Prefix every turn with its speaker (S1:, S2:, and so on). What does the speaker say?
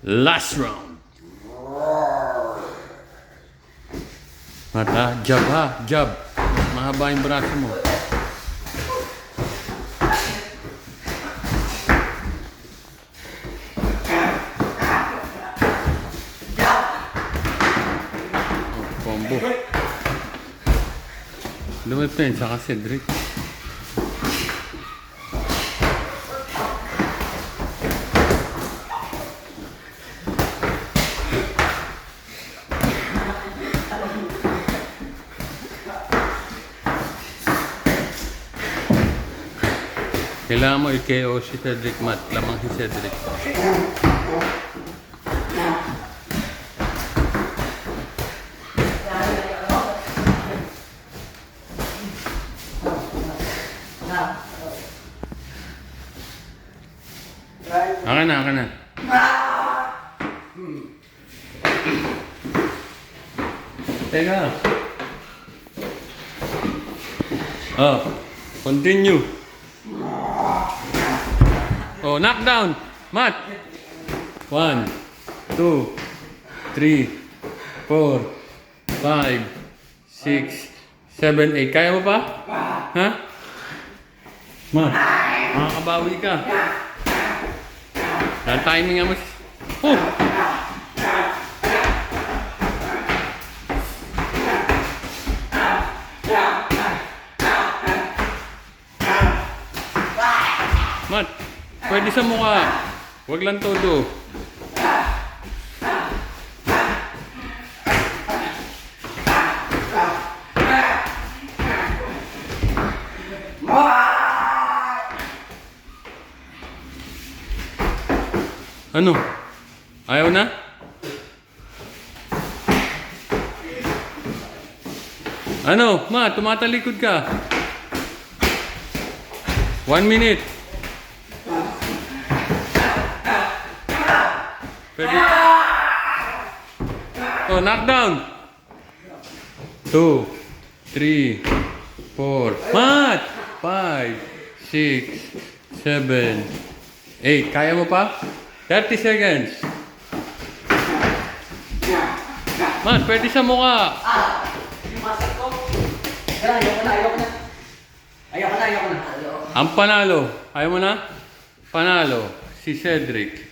S1: Last round. Mata, jab ha, jab. Mahaba yung braso mo. Oh, combo. Lumipin, saka Cedric. Kailangan mo i-KO si Cedric, Matt. Lamang si Cedric. Aka na, aka na. Teka. Oh, continue. Oh, knockdown. Matt. 1, 2, 3, 4, 5, 6, 7, 8. Kaya mo pa? Ha? Matt, makakabawi ka. Timing mo. Oh! Matt, pwede sa mukha. Huwag lang todo. Ano? Ayaw na? Ano? Ma, tumatalikod ka. 1 minute. Pwede. Oh, knockdown. 2, 3, 4. Mat! 5, 6, 7, 8. Kaya mo pa? 30 seconds. Mat, pwede sa mukha.
S2: Yung masak ko. Ayoko na. Ayoko na.
S1: Ang panalo. Ayaw mo na? Panalo. Si Cedric.